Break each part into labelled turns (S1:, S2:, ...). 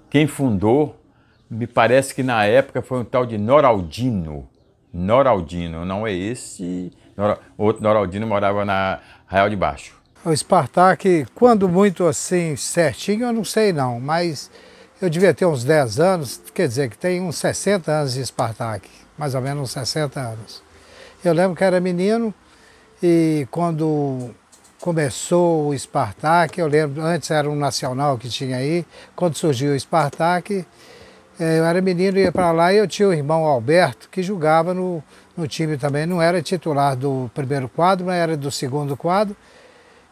S1: Quem fundou, me parece que na época foi um tal de Noraldino. Noraldino, não é esse. Outro Noraldino morava na Arraial de Baixo.
S2: O Spartak, quando muito assim, certinho, eu não sei não, mas eu devia ter uns 10 anos, quer dizer que tem uns 60 anos de Spartak, mais ou menos uns 60 anos. Eu lembro que era menino e quando começou o Spartak, eu lembro, antes era um nacional que tinha aí, quando surgiu o Spartak, eu era menino, ia para lá e eu tinha o irmão Alberto, que jogava no time também, não era titular do primeiro quadro, mas era do segundo quadro.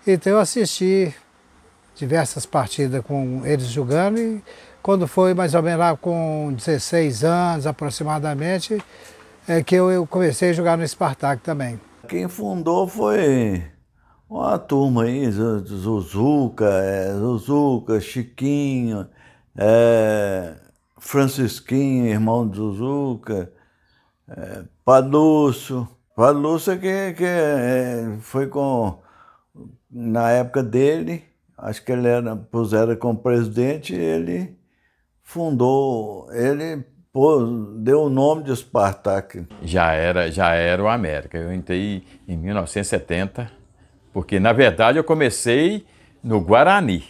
S2: Então eu assisti diversas partidas com eles jogando e quando foi mais ou menos lá com 16 anos aproximadamente, é que eu comecei a jogar no Spartak também.
S3: Quem fundou foi uma turma aí, Zuzuca, Chiquinho, Francisquinho, irmão de Zuzuca, Palúcio. Palúcio é que foi na época dele, acho que ele puseram como presidente, ele fundou, deu o nome de Spartak.
S1: Já era o América. Eu entrei em 1970, porque na verdade eu comecei no Guarani.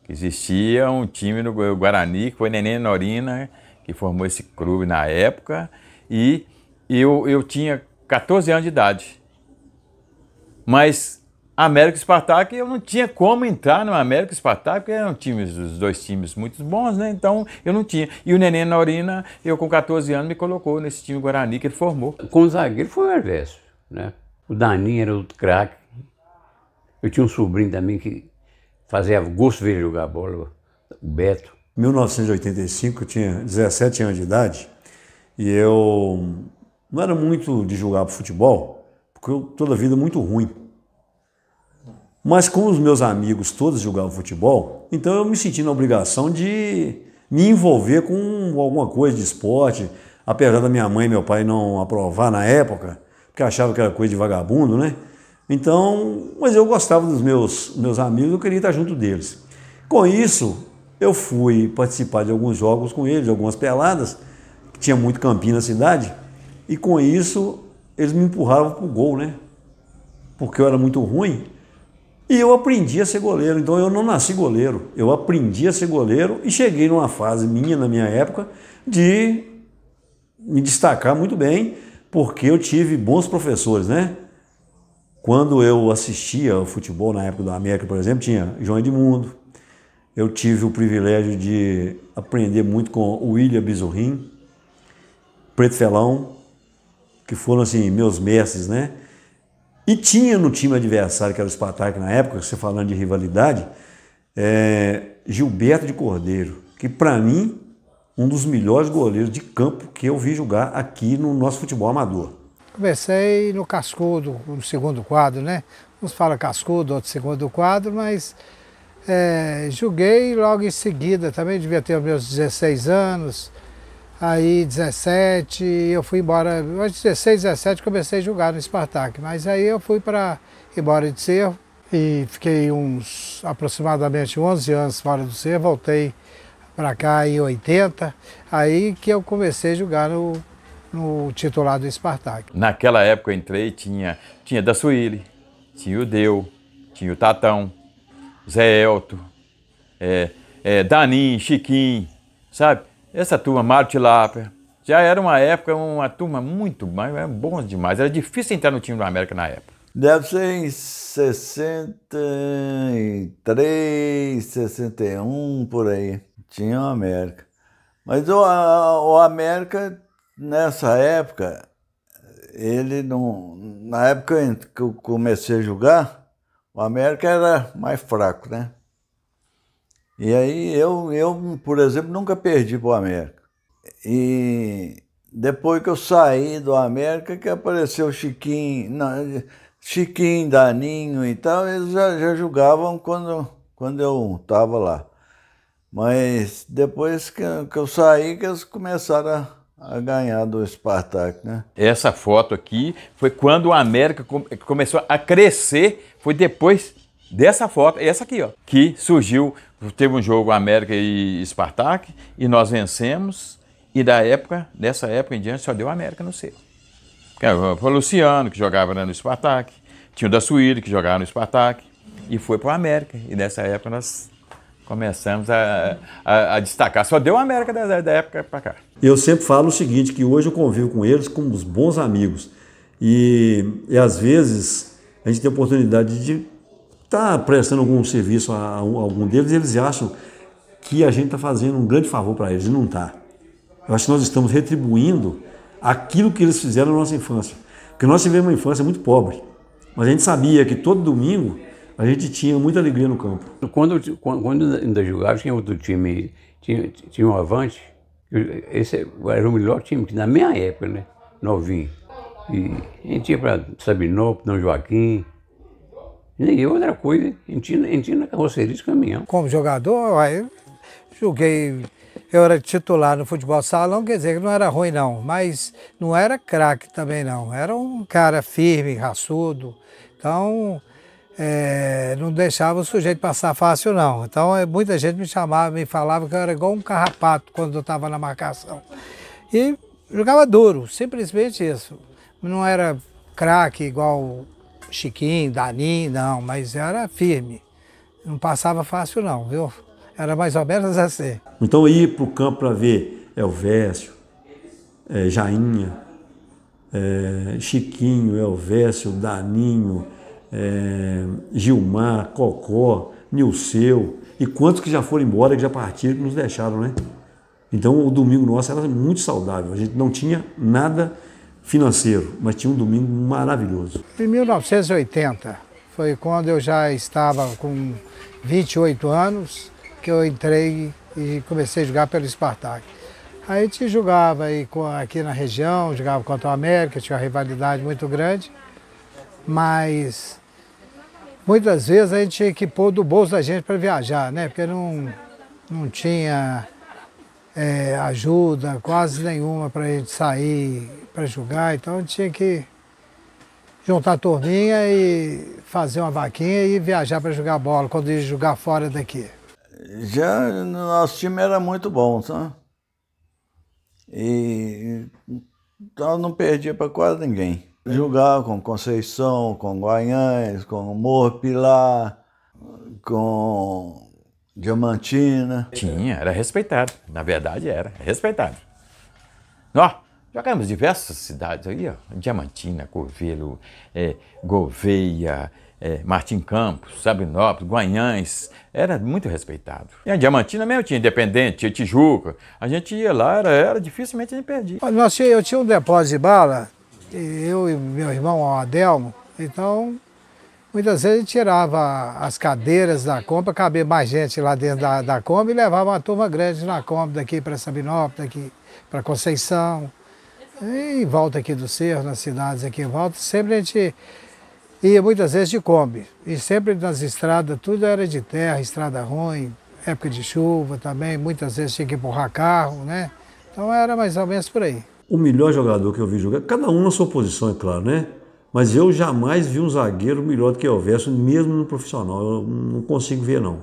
S1: Existia um time no Guarani, que foi Neném Norina, que formou esse clube na época, e eu tinha 14 anos de idade. Mas América e Spartak, eu não tinha como entrar no América e Spartak, porque eram os dois times muito bons, né? Então eu não tinha. E o Neném Norina, eu com 14 anos, me colocou nesse time Guarani que ele formou.
S4: Com o zagueiro foi o Ernesto, né? O Daninho era outro craque. Eu tinha um sobrinho também que fazia gosto de jogar bola, o Beto.
S5: Em 1985, eu tinha 17 anos de idade e eu não era muito de jogar futebol, porque eu toda a vida muito ruim. Mas como os meus amigos todos jogavam futebol, então eu me senti na obrigação de me envolver com alguma coisa de esporte, apesar da minha mãe e meu pai não aprovar na época, porque achavam que era coisa de vagabundo, né? Então, mas eu gostava dos meus amigos, eu queria estar junto deles. Com isso, eu fui participar de alguns jogos com eles, de algumas peladas, que tinha muito campinho na cidade, e com isso eles me empurravam para o gol, né? Porque eu era muito ruim. E eu aprendi a ser goleiro, então eu não nasci goleiro, eu aprendi a ser goleiro e cheguei numa fase minha, na minha época, de me destacar muito bem, porque eu tive bons professores, né? Quando eu assistia ao futebol na época do América, por exemplo, tinha João Edmundo, eu tive o privilégio de aprender muito com o William Bizurrim, Preto Felão, que foram assim meus mestres, né? E tinha no time adversário, que era o Spartak na época, você falando de rivalidade, Gilberto de Cordeiro, que para mim, um dos melhores goleiros de campo que eu vi jogar aqui no nosso futebol amador.
S2: Comecei no cascudo, no segundo quadro, né? Uns falam cascudo, outros segundo quadro, mas joguei logo em seguida, também devia ter os meus 16 anos, aí 17, eu fui embora, aos 16, 17 comecei a jogar no Spartak, mas aí eu fui embora de Cerro e fiquei aproximadamente 11 anos fora do Cerro, voltei para cá em 80, aí que eu comecei a jogar no titular do Spartak.
S1: Naquela época eu entrei, tinha Dassuíli, tinha o Deu, tinha o Tatão, Zé Elto, Daninho, Chiquinho, sabe? Essa turma, Mário Tilápia, já era uma época, uma turma muito bom demais. Era difícil entrar no time do América na época.
S3: Deve ser em 63, 61, por aí. Tinha o América. Mas o América, nessa época, ele não... Na época que eu comecei a jogar, o América era mais fraco, né? E aí eu, por exemplo, nunca perdi para o América. E depois que eu saí do América, que apareceu o Chiquinho, não, Chiquinho, Daninho e tal, eles já jogavam quando eu estava lá. Mas depois que eu saí, que eles começaram a ganhar do Spartak, né?
S1: Essa foto aqui foi quando o América começou a crescer, foi depois dessa foto, essa aqui, ó, que surgiu, teve um jogo América e Spartak, e nós vencemos, e dessa época em diante, só deu América no C. Foi o Luciano, que jogava no Spartak, tinha o da Suíra, que jogava no Spartak, e foi para o América, e nessa época nós começamos a destacar. Só deu a América da época para cá.
S5: Eu sempre falo o seguinte, que hoje eu convivo com eles como uns bons amigos. E às vezes a gente tem a oportunidade de estar prestando algum serviço a algum deles e eles acham que a gente está fazendo um grande favor para eles, e não está. Eu acho que nós estamos retribuindo aquilo que eles fizeram na nossa infância. Porque nós tivemos uma infância muito pobre, mas a gente sabia que todo domingo a gente tinha muita alegria no campo.
S4: Quando ainda jogava, tinha outro time, tinha um Avante, esse era o melhor time, que na minha época, né, novinho. E a gente ia para Sabinópolis, Dom Joaquim, e outra coisa, a gente ia na carroceria de caminhão.
S2: Como jogador, eu joguei, eu era titular no futebol salão, quer dizer que não era ruim não, mas não era craque também não, era um cara firme, raçudo, então... não deixava o sujeito passar fácil não. Então muita gente me falava que eu era igual um carrapato quando eu estava na marcação. E jogava duro, simplesmente isso. Não era craque igual Chiquinho, Daninho, não, mas era firme. Não passava fácil não, viu? Era mais ou menos assim.
S5: Então ir para o campo para ver Elvésio, Jainha, Chiquinho, Elvésio, Daninho, Gilmar, Cocó, Nilceu, e quantos que já foram embora, que já partiram, que nos deixaram, né? Então o domingo nosso era muito saudável, a gente não tinha nada financeiro, mas tinha um domingo maravilhoso.
S2: Em 1980, foi quando eu já estava com 28 anos, que eu entrei e comecei a jogar pelo Spartak. Aí a gente jogava aqui na região, jogava contra o América, tinha uma rivalidade muito grande, mas... muitas vezes a gente tinha que pôr do bolso da gente para viajar, né? Porque não tinha ajuda quase nenhuma para a gente sair para jogar, então a gente tinha que juntar a turminha e fazer uma vaquinha e viajar para jogar bola, quando ia jogar fora daqui.
S3: Já o nosso time era muito bom, sabe? E então não perdia para quase ninguém. Jogava com Conceição, com Guanhães, com Morro Pilar, com Diamantina.
S1: Tinha, era respeitado. Na verdade era respeitado. Nós jogamos diversas cidades aí, ó. Diamantina, Covelho, Gouveia, Martim Campos, Sabinópolis, Guanhães. Era muito respeitado. E a Diamantina mesmo tinha Independente, tinha Tijuca. A gente ia lá, era dificilmente a gente perdia.
S2: Eu tinha um depósito de bala, eu e meu irmão Adelmo, então muitas vezes a gente tirava as cadeiras da Kombi, cabia mais gente lá dentro da Kombi e levava uma turma grande na Kombi daqui para Sabinópolis, daqui para Conceição, e em volta aqui do Cerro, nas cidades aqui em volta, sempre a gente ia muitas vezes de Kombi, e sempre nas estradas, tudo era de terra, estrada ruim, época de chuva também, muitas vezes tinha que empurrar carro, né? Então era mais ou menos por aí.
S5: O melhor jogador que eu vi jogar, cada um na sua posição, é claro, né? Mas eu jamais vi um zagueiro melhor do que o Elvésio, mesmo no profissional. Eu não consigo ver, não.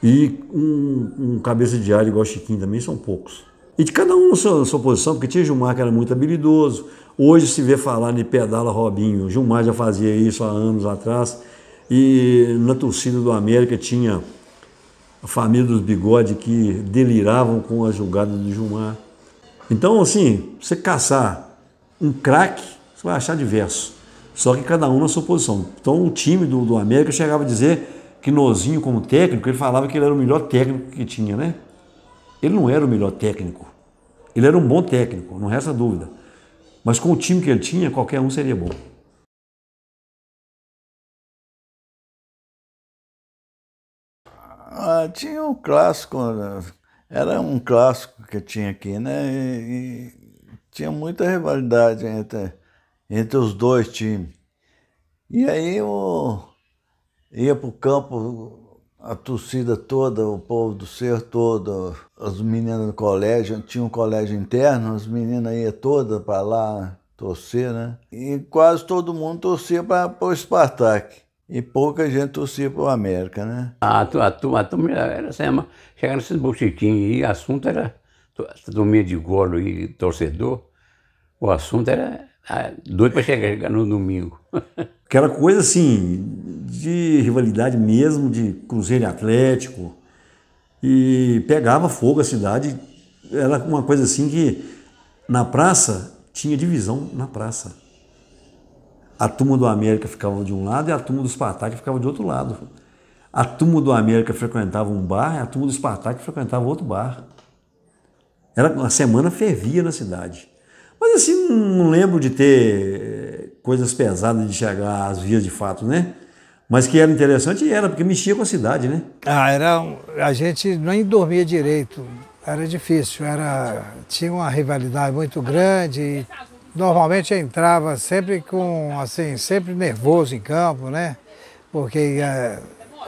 S5: E um cabeça de área igual o Chiquinho também são poucos. E de cada um na sua posição, porque tinha Gilmar que era muito habilidoso. Hoje se vê falar de pedala Robinho. Gilmar já fazia isso há anos atrás. E na torcida do América tinha a família dos Bigode que deliravam com a jogada do Gilmar. Então, assim, você caçar um craque, você vai achar diversos. Só que cada um na sua posição. Então, o time do América chegava a dizer que Nozinho, como técnico, ele falava que ele era o melhor técnico que tinha, né? Ele não era o melhor técnico. Ele era um bom técnico, não resta dúvida. Mas com o time que ele tinha, qualquer um seria bom.
S3: Tinha um clássico, era um clássico que tinha aqui, né? E tinha muita rivalidade entre os dois times. E aí ia para o campo a torcida toda, o povo do Cerro todo, as meninas do colégio, tinha um colégio interno, as meninas iam todas para lá torcer, né? E quase todo mundo torcia para o Spartak. E pouca gente torcia para o América, né?
S4: A turma era assim, chegava nesses botiquins e o assunto era turminha de golo e torcedor. O assunto era doido para chegar no domingo.
S5: Que era coisa assim, de rivalidade mesmo, de Cruzeiro e Atlético. E pegava fogo a cidade. Era uma coisa assim que na praça tinha divisão na praça. A turma do América ficava de um lado e a turma do Spartak ficava de outro lado. A turma do América frequentava um bar e a turma do Spartak frequentava outro bar. A semana fervia na cidade. Mas assim, não lembro de ter coisas pesadas de chegar às vias de fato, né? Mas que era interessante era, porque mexia com a cidade, né?
S2: A gente nem dormia direito, era difícil, tinha uma rivalidade muito grande. Normalmente eu entrava sempre sempre nervoso em campo, né? Porque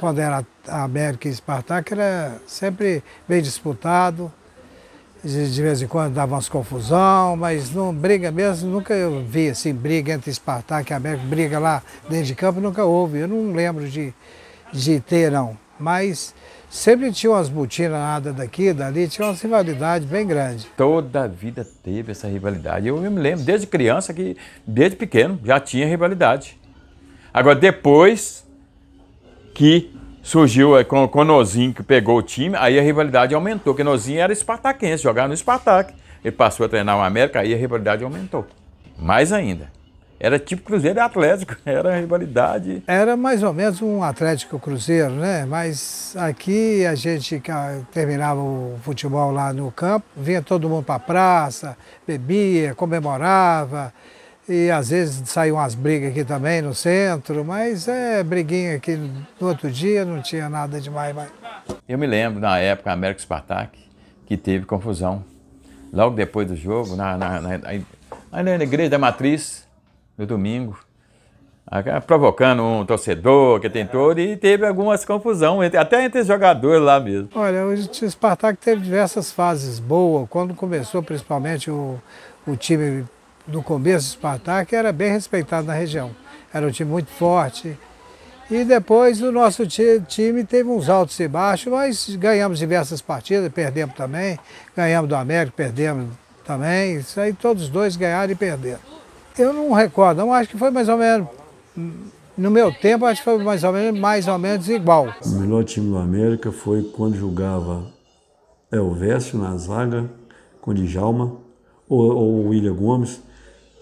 S2: quando era a América e Spartak era sempre bem disputado. De vez em quando dava umas confusão, mas não briga mesmo, nunca eu vi assim, briga entre Spartak e América, briga lá dentro de campo, nunca houve. Eu não lembro de ter, não. Mas sempre tinha umas botinas nada daqui, dali, tinha uma rivalidade bem grande.
S1: Toda a vida teve essa rivalidade. Eu me lembro, desde criança, desde pequeno, já tinha rivalidade. Agora, depois que surgiu com o Nozinho, que pegou o time, aí a rivalidade aumentou, porque o Nozinho era espartaquense, jogava no Spartak. Ele passou a treinar o América, aí a rivalidade aumentou. Mais ainda. Era tipo Cruzeiro e Atlético, era a rivalidade.
S2: Era mais ou menos um Atlético Cruzeiro, né? Mas aqui a gente terminava o futebol lá no campo, vinha todo mundo para a praça, bebia, comemorava. E às vezes saíam umas brigas aqui também no centro, mas briguinha aqui no outro dia, não tinha nada demais.
S1: Eu me lembro, na época, América e Spartak, que teve confusão. Logo depois do jogo, na Igreja da Matriz, no domingo, provocando um torcedor que tentou, e teve algumas confusões, até entre os jogadores lá mesmo.
S2: Olha, o Spartak teve diversas fases boas. Quando começou, principalmente, o time do começo do Spartak era bem respeitado na região. Era um time muito forte. E depois o nosso time teve uns altos e baixos, mas ganhamos diversas partidas, perdemos também. Ganhamos do América, perdemos também. Isso aí todos os dois ganharam e perderam. Eu não recordo, não, acho que foi mais ou menos, no meu tempo, acho que foi mais ou menos igual.
S5: O melhor time do América foi quando jogava Elvésio na zaga, com Djalma, ou o William Gomes,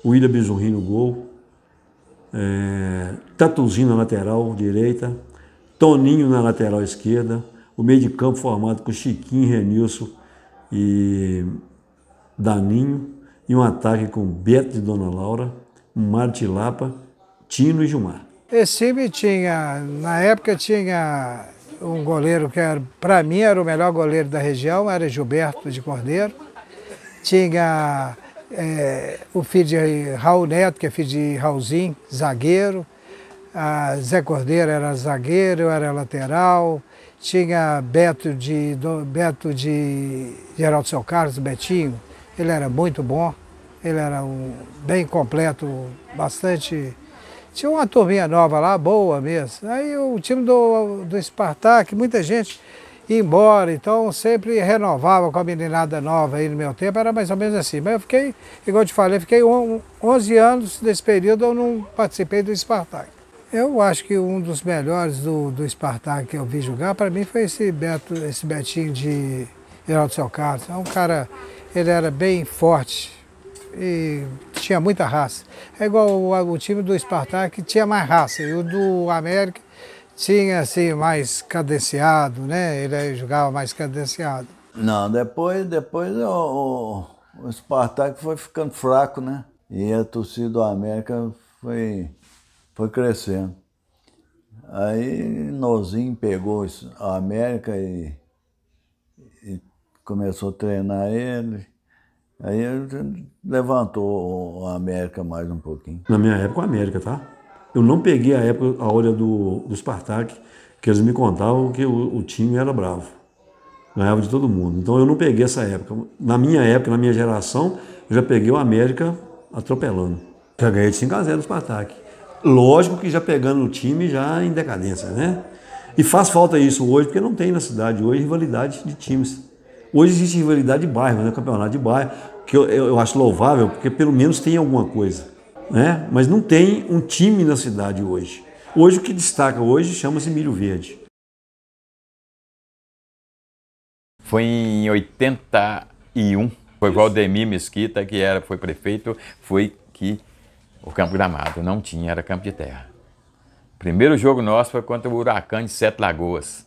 S5: o William Bizurri no gol, Tatuzinho na lateral direita, Toninho na lateral esquerda, o meio de campo formado com Chiquinho, Renilson e Daninho, e um ataque com Beto de Dona Laura, Marte Lapa, Tino e Gilmar.
S2: Esse time na época tinha um goleiro que para mim era o melhor goleiro da região, era Gilberto de Cordeiro. Tinha o filho de Raul Neto, que é filho de Raulzinho, zagueiro. Zé Cordeiro era zagueiro, eu era lateral. Tinha Beto de Geraldo Seu Carlos, Betinho. Ele era muito bom, ele era bem completo, bastante. Tinha uma turminha nova lá, boa mesmo. Aí o time do Spartak, muita gente ia embora, então sempre renovava com a meninada nova aí no meu tempo, era mais ou menos assim. Mas eu fiquei, igual eu te falei, fiquei 11 anos nesse período, eu não participei do Spartak. Eu acho que um dos melhores do Spartak que eu vi jogar, para mim, foi esse Betinho de Geraldo Seu Carlos. É um cara, ele era bem forte e tinha muita raça. É igual o time do Spartak, que tinha mais raça, e o do América tinha assim mais cadenciado, né? Ele jogava mais cadenciado.
S3: Não, depois o Spartak foi ficando fraco, né? E a torcida do América foi crescendo. Aí Nozinho pegou a América e começou a treinar ele. Aí ele levantou o América mais um pouquinho.
S5: Na minha época, o América, tá? Eu não peguei a hora do Spartak, que eles me contavam que o time era bravo. Ganhava de todo mundo. Então eu não peguei essa época. Na minha época, na minha geração, eu já peguei o América atropelando. Já ganhei de 5-0 no Spartak. Lógico que já pegando o time já em decadência, né? E faz falta isso hoje, porque não tem na cidade hoje rivalidade de times. Hoje existe rivalidade de bairro, né? Campeonato de bairro, que eu acho louvável, porque pelo menos tem alguma coisa, né? Mas não tem um time na cidade hoje. Hoje o que destaca hoje chama-se Milho Verde.
S1: Foi em 81, foi Valdemir Mesquita, que foi prefeito, foi que o Campo Gramado não tinha, era campo de terra. O primeiro jogo nosso foi contra o Huracan de Sete Lagoas.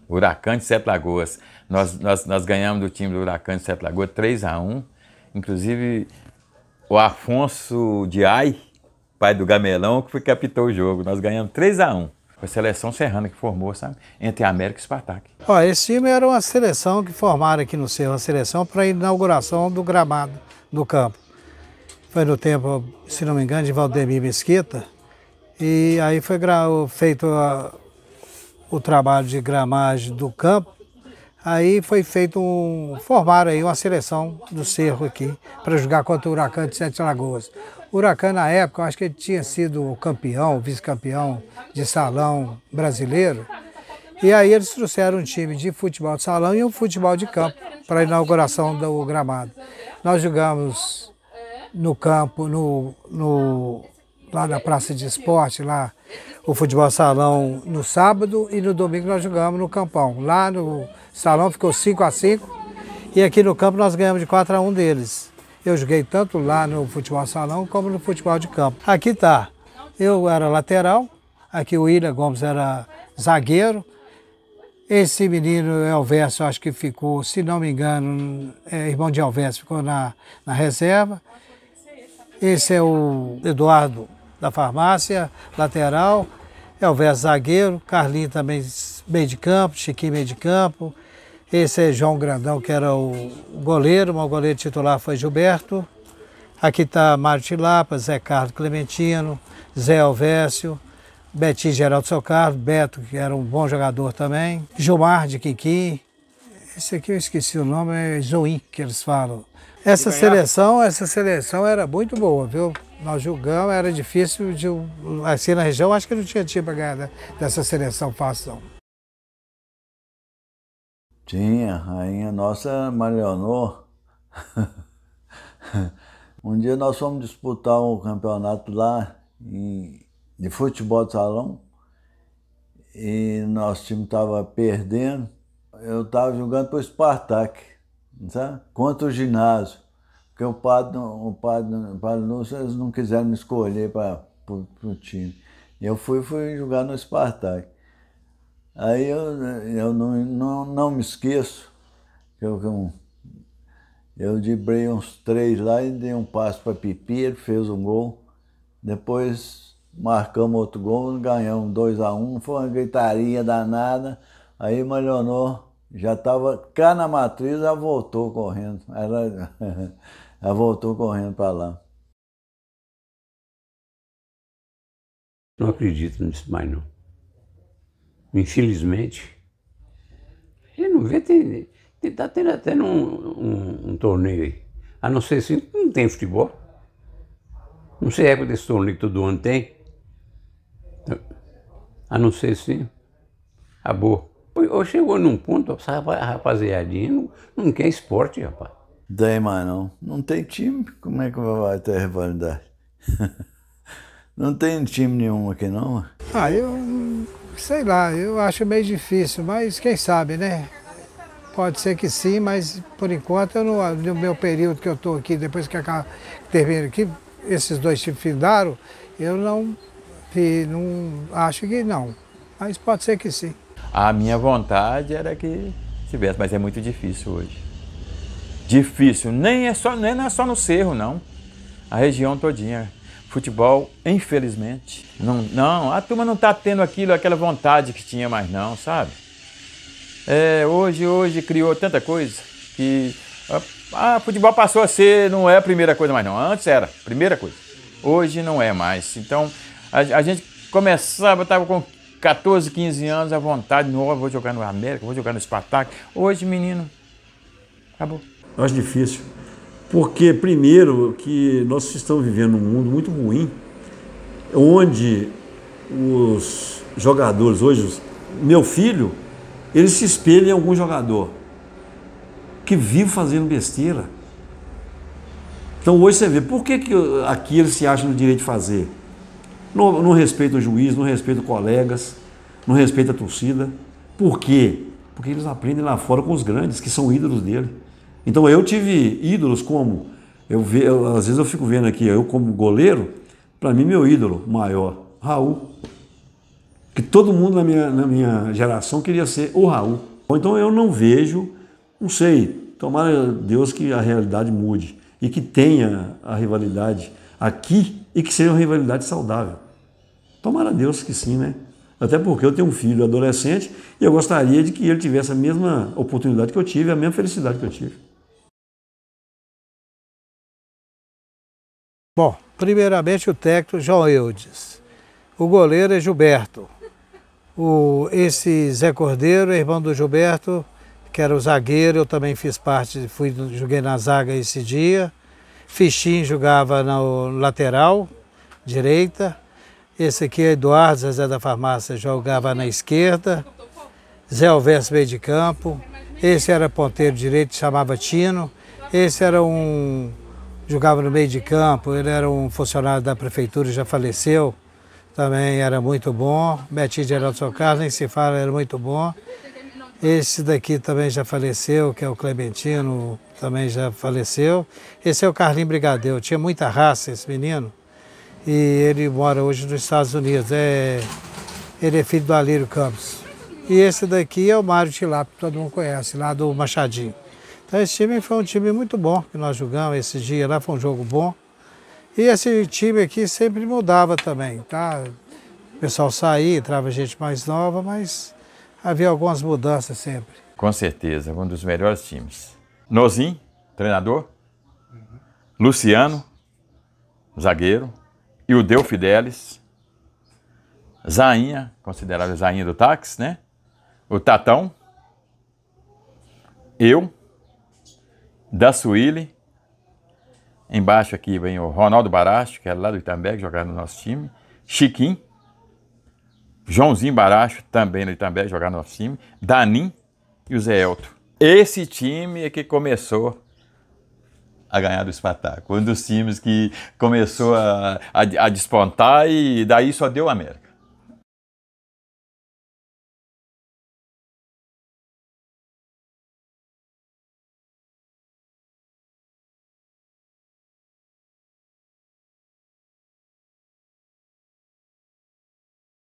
S1: Huracan de Sete Lagoas. Nós ganhamos do time do Huracan de Sete Lagoas 3-1. Inclusive, o Afonso de Ai, pai do Gamelão, que captou o jogo. Nós ganhamos 3-1. Foi a seleção serrana que formou, sabe? Entre América e Spartak.
S2: Ó, esse time era uma seleção que formaram aqui no Cerro, uma seleção para a inauguração do gramado do campo. Foi no tempo, se não me engano, de Valdemir Mesquita. E aí foi feito o trabalho de gramagem do campo. Aí foi feito formaram aí uma seleção do Cerro aqui para jogar contra o Huracan de Sete Lagoas. O Huracan, na época, eu acho que ele tinha sido campeão, vice-campeão de salão brasileiro. E aí eles trouxeram um time de futebol de salão e um futebol de campo para a inauguração do gramado. Nós jogamos no campo, lá na Praça de Esporte, lá o futebol salão no sábado, e no domingo nós jogamos no campão. Lá no salão ficou 5-5 e aqui no campo nós ganhamos de 4-1 deles. Eu joguei tanto lá no futebol salão como no futebol de campo. Aqui tá, eu era lateral, aqui o William Gomes era zagueiro. Esse menino Elvésio, acho que ficou, se não me engano, irmão de Elvésio, ficou na reserva. Esse é o Eduardo da farmácia, lateral. Elvésio zagueiro, Carlinho também meio de campo, Chiquinho meio de campo. Esse é João Grandão, que era o goleiro, mas o goleiro titular foi Gilberto. Aqui está Mário Tilapa, Zé Carlos Clementino, Zé Elvésio, Betinho Geraldo Seu Carlos, Beto, que era um bom jogador também, Gilmar de Quiqui. Esse aqui eu esqueci o nome, é Zoim, que eles falam. Essa seleção era muito boa, viu? Nós jogamos, era difícil, assim na região, acho que não tinha time para ganhar dessa seleção fácil, não.
S3: Tinha, a rainha nossa, Marianô. Um dia nós fomos disputar um campeonato lá de futebol de salão e nosso time estava perdendo. Eu estava jogando para o Spartak, sabe? Contra o ginásio, porque o padre Lúcio, eles não quiseram me escolher para o time. Eu fui jogar no Spartak. Aí eu não me esqueço que eu driblei uns 3 lá e dei um passo para Pipi, ele fez um gol. Depois marcamos outro gol, ganhamos 2-1, foi uma gritaria danada. Aí Marionô já estava cá na matriz, já voltou correndo. Ela voltou correndo para lá.
S4: Não acredito nisso mais não. Infelizmente. Eu não vê, tá tendo até um torneio aí. A não ser assim, não tem futebol. Não sei a época desse torneio que todo ano tem. A não ser assim, acabou. Eu chegou num ponto, essa rapaziadinha não quer esporte, rapaz.
S3: Tem mais não. Não tem time, como é que vai ter rivalidade? Não tem time nenhum aqui não?
S2: Eu sei lá, eu acho meio difícil, mas quem sabe, né? Pode ser que sim, mas por enquanto, no meu período que eu estou aqui, depois que termina aqui, esses 2 times findaram, eu não acho que não, mas pode ser que sim.
S1: A minha vontade era que Se tivesse, mas é muito difícil hoje. Difícil, nem é só no Cerro, não. A região todinha. Futebol, infelizmente, não, a turma não está tendo aquela vontade que tinha mais não, sabe? Hoje criou tanta coisa que futebol passou a ser, não é a primeira coisa mais não. Antes era a primeira coisa, hoje não é mais. Então a gente começava, estava com 14, 15 anos, a vontade, não, vou jogar no América, vou jogar no Spartak. Hoje, menino, acabou.
S5: Eu acho difícil. Porque, primeiro, que nós estamos vivendo num mundo muito ruim, onde os jogadores, hoje, meu filho, ele se espelha em algum jogador que vive fazendo besteira. Então, hoje você vê, por que aqui ele se acha no direito de fazer? Não respeita o juiz, não respeita os colegas, não respeita a torcida. Por quê? Porque eles aprendem lá fora com os grandes, que são ídolos dele. Então eu tive ídolos como, às vezes eu fico vendo aqui, eu como goleiro, para mim meu ídolo maior, Raul. Que todo mundo na minha geração queria ser o Raul. Então eu não vejo, não sei, tomara Deus que a realidade mude e que tenha a rivalidade aqui e que seja uma rivalidade saudável. Tomara Deus que sim, né? Até porque eu tenho um filho adolescente e eu gostaria de que ele tivesse a mesma oportunidade que eu tive, a mesma felicidade que eu tive.
S2: Bom, primeiramente o técnico João Eudes. O goleiro é Gilberto. Esse Zé Cordeiro é irmão do Gilberto, que era o zagueiro, eu também fiz parte, joguei na zaga esse dia. Fichinho jogava no lateral, direita. Esse aqui é Eduardo, Zezé da Farmácia, jogava na esquerda. Zé Alves, meio de campo. Esse era ponteiro direito, chamava Tino. Esse era jogava no meio de campo, ele era um funcionário da prefeitura, já faleceu, também era muito bom. Betinho Geraldo Socarro, nem se fala, era muito bom. Esse daqui também já faleceu, que é o Clementino, também já faleceu. Esse é o Carlinho Brigadeiro, tinha muita raça esse menino, e ele mora hoje nos Estados Unidos, ele é filho do Alírio Campos. E esse daqui é o Mário Tilápio, que todo mundo conhece, lá do Machadinho. Então esse time foi um time muito bom que nós jogamos esse dia lá, foi um jogo bom. E esse time aqui sempre mudava também, tá? O pessoal saía, entrava gente mais nova, mas havia algumas mudanças sempre.
S1: Com certeza, um dos melhores times. Nozin, treinador. Luciano, zagueiro. Ildeu Fidelis. Zainha, considerado Zainha do táxi, né? O Tatão. Eu. Da Suíli, embaixo aqui vem o Ronaldo Baracho, que era lá do Itambé, que jogava no nosso time, Chiquinho, Joãozinho Baracho, também no Itambé, jogava no nosso time, Danim e o Zé Elton. Esse time é que começou a ganhar do Spartak, um dos times que começou a despontar e daí só deu o América.